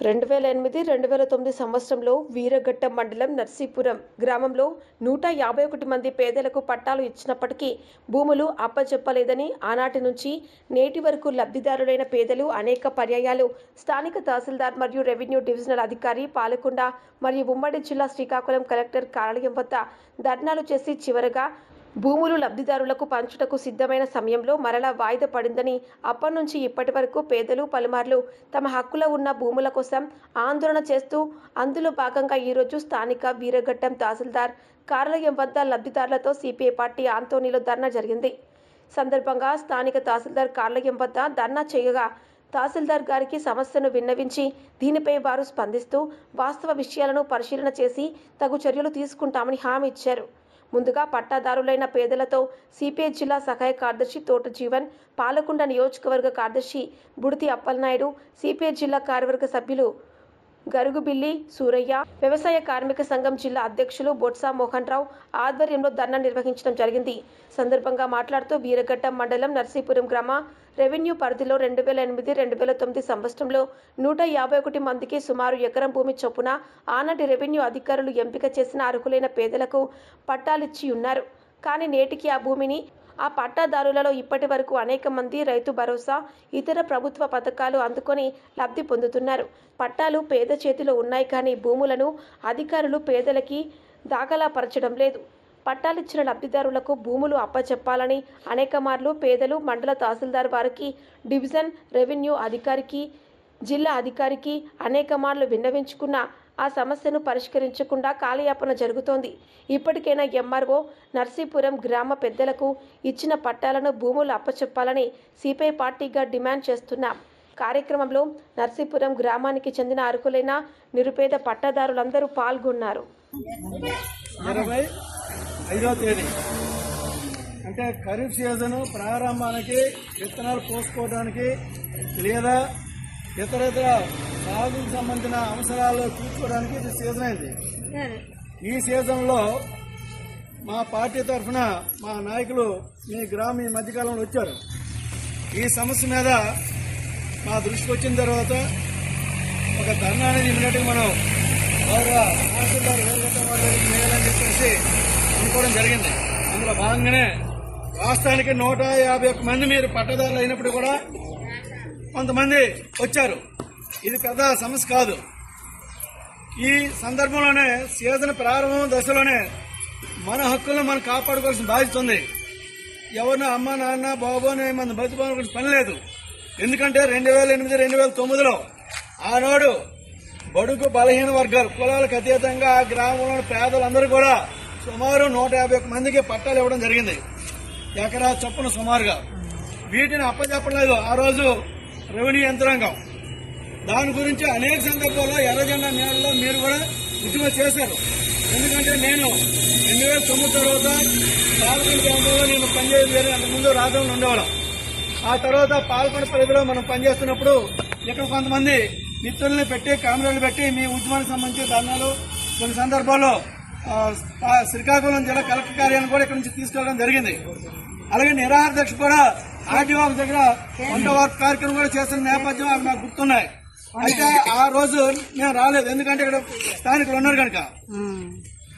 2008-2009 సంవత్సరంలో వీరఘట్టం మండలం నర్సీపురం గ్రామంలో 151 మంది పేదలకు పట్టాలు ఇచ్చినప్పటికీ భూములు అప్పజెప్పలేదని ఆనాటి నుంచి నేటి వరకు లబ్ధిదారులైన పేదలు అనేక పర్యాయాలు స్థానిక తహసీల్దార్ మరియు రెవెన్యూ డివిజనల్ అధికారి పాలకొండ మరియు ఉమ్మడి జిల్లా శ్రీకాకుళం కలెక్టర్ కార్యాలయం వద్ద ధర్నాలు చేసి చివరగా భూములు లబ్ధిదారులకు పంచుటకు సిద్ధమైన సమయంలో మరలా వాయిదా పడిందని అప్పటి నుంచి ఇప్పటి వరకు పేదలు పలుమార్లు తమ హక్కులో ఉన్న భూముల కోసం ఆందోళన చేస్తూ అందులో భాగంగా ఈరోజు స్థానిక వీరఘట్టం తహసీల్దార్ కార్యాలయం వద్ద లబ్ధిదారులతో సిపిఐ పార్టీ ఆందోళనలో ధర్నా జరిగింది. సందర్భంగా స్థానిక తహసీల్దార్ కార్యాలయం వద్ద ధర్నా చేయగా తహసీల్దార్ గారికి సమస్యను విన్నవించి దీనిపై వారు స్పందిస్తూ వాస్తవ విషయాలను పరిశీలన చేసి తగు చర్యలు తీసుకుంటామని హామీ ఇచ్చారు. ముందుగా పట్టాదారులైన పేదలతో సిపిఐ జిల్లా సహాయ కార్యదర్శి తోట జీవన్, పాలకొండ నియోజకవర్గ కార్యదర్శి బుడితి అప్పలనాయుడు, సిపిఐ జిల్లా కార్యవర్గ సభ్యులు గరుగుబిల్లి సూరయ్య, వ్యవసాయ కార్మిక సంఘం జిల్లా అధ్యక్షులు బొత్స మోహన్ రావు ఆధ్వర్యంలో ధర్నా నిర్వహించడం జరిగింది. సందర్భంగా మాట్లాడుతూ వీరఘట్టం మండలం నర్సీపురం గ్రామ రెవెన్యూ పరిధిలో 2008-2009 సంవత్సరంలో 151 మందికి సుమారు ఎకరం భూమి చొప్పున ఆనాటి రెవెన్యూ అధికారులు ఎంపిక చేసిన అర్హులైన పేదలకు పట్టాలిచ్చి ఉన్నారు. కానీ నేటికి ఆ భూమిని ఆ పట్టాదారులలో ఇప్పటి వరకు అనేక మంది రైతు భరోసా, ఇతర ప్రభుత్వ పథకాలు అందుకొని లబ్ధి పొందుతున్నారు. పట్టాలు పేద చేతిలో ఉన్నాయి కానీ భూములను అధికారులు పేదలకి దాఖలాపరచడం లేదు. పట్టాలిచ్చిన లబ్ధిదారులకు భూములు అప్పచెప్పాలని అనేక మార్లు పేదలు మండల తహసీల్దార్ వారికి, డివిజన్ రెవెన్యూ అధికారికి, జిల్లా అధికారికి అనేక మార్లు విన్నవించుకున్న ఆ సమస్యను పరిష్కరించకుండా కాలయాపన జరుగుతోంది. ఇప్పటికైనా ఎంఆర్ఓ నర్సీపురం గ్రామ పెద్దలకు ఇచ్చిన పట్టాలను భూములు అప్పచెప్పాలని సిపిఐ పార్టీగా డిమాండ్ చేస్తున్నాం. కార్యక్రమంలో నర్సీపురం గ్రామానికి చెందిన అర్హులైన నిరుపేద పట్టాదారులందరూ పాల్గొన్నారు. 25వ తేదీ అంటే ఖరీఫ్ సీజన్ ప్రారంభానికి విత్తనాలు పోసుకోవడానికి లేదా ఇతర సాగుకు సంబంధించిన అవసరాలు తీర్చుకోవడానికి ఇది సీజన్ అయింది. ఈ సీజన్లో మా పార్టీ తరఫున మా నాయకులు మీ మధ్యకాలంలో వచ్చారు. ఈ సమస్య మీద మా దృష్టికి వచ్చిన తర్వాత ఒక ధర్నా అనేది ఇమీడియట్గా మనం తహసీల్దార్ చేయాలని చెప్పేసి అనుకోవడం జరిగింది. అందులో భాగంగానే రాష్ట్రానికి 151 మంది మీరు పట్టదారులు అయినప్పుడు కూడా కొంతమంది వచ్చారు. ఇది పెద్ద సమస్య కాదు. ఈ సందర్భంలోనే సీజన్ ప్రారంభం దశలోనే మన హక్కులను మనం కాపాడుకోవాల్సిన బాధ్యత ఉంది. ఎవరిని అమ్మ నాన్న బాబు అని మనం బతుకోవాల్సిన పని లేదు. ఎందుకంటే 2008-2009లో ఆనాడు బడుగు బలహీన వర్గాలు కులాలకు అతీతంగా ఆ గ్రామంలోని పేదలందరూ కూడా సుమారు 151 మందికి పట్టాలు ఇవ్వడం జరిగింది. ఎకరా చొప్పున సుమారుగా. వీటిని అప్పచెప్పలేదు ఆ రోజు రెవెన్యూ యంత్రాంగం. దాని గురించి అనేక సందర్భాల్లో ఎర్రజెండా నేలలో మీరు కూడా ఉద్యమం చేశారు. ఎందుకంటే నేను 2009 తర్వాత పాలకొండ ప్రాంతంలో నేను పనిచేయడం జరిగింది. అంతకుముందు రాజంలో ఉండేవాళ్ళం. ఆ తర్వాత పాలకొండ పరిధిలో మనం పనిచేస్తున్నప్పుడు ఇక్కడ కొంతమంది మిత్రుల్ని పెట్టి కెమెరాలు పెట్టి మీ ఉద్యమానికి సంబంధించి ధర్నాలు కొన్ని సందర్భాల్లో శ్రీకాకుళం జిల్లా కలెక్టర్ కార్యాలయం కూడా ఇక్కడ నుంచి తీసుకెళ్లడం జరిగింది. అలాగే నిరాహార దీక్ష కూడా ఆర్టీఓ దగ్గర వంట వర్క్ కార్యక్రమం కూడా చేస్తున్న నేపథ్యం అవి నాకు గుర్తున్నాయి. అయితే ఆ రోజు మేము రాలేదు. ఎందుకంటే ఇక్కడ స్థానికులు ఉన్నారు కనుక.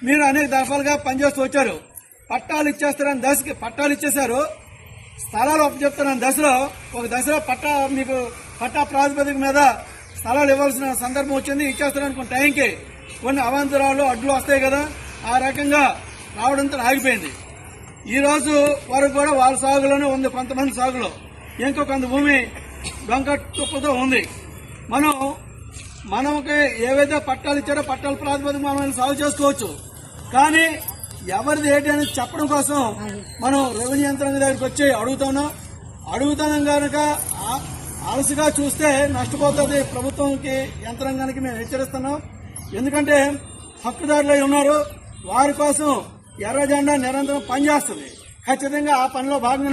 మీరు అనేక దఫాలుగా పనిచేస్తూ వచ్చారు. పట్టాలు ఇచ్చేస్తారని దశకి పట్టాలు ఇచ్చేశారు. స్థలాలు అప్పచెప్తారని దశలో ఒక దశలో మీకు పట్టా ప్రాతిపదిక మీద స్థలాలు ఇవ్వాల్సిన సందర్భం వచ్చింది. ఇచ్చేస్తారనుకున్న టైంకి కొన్ని అవాంతరాలు అడ్డులు వస్తాయి కదా, ఆ రకంగా రావడంతో ఆగిపోయింది. ఈ రోజు వరకు కూడా వాళ్ళ సాగులోనే ఉంది. కొంతమంది సాగులో ఇంకో కొంత భూమి డొంక తుప్పతో ఉంది. మనకి ఏవైతే పట్టాలు ఇచ్చారో పట్టాల ప్రాతిపదిక మనం సాగు చేసుకోవచ్చు. కానీ ఎవరిది ఏంటి అనేది చెప్పడం కోసం మనం రెవెన్యూ యంత్రాంగం దగ్గరికి వచ్చి అడుగుతున్నాం కనుక అలసిగా చూస్తే నష్టపోతుంది ప్రభుత్వంకి, యంత్రాంగానికి మేము హెచ్చరిస్తున్నాం. ఎందుకంటే హక్కుదారులై ఉన్నారు. వారి కోసం ఎర్ర జెండా నిరంతరం పనిచేస్తుంది. ఖచ్చితంగా ఆ పనిలో భాగంగా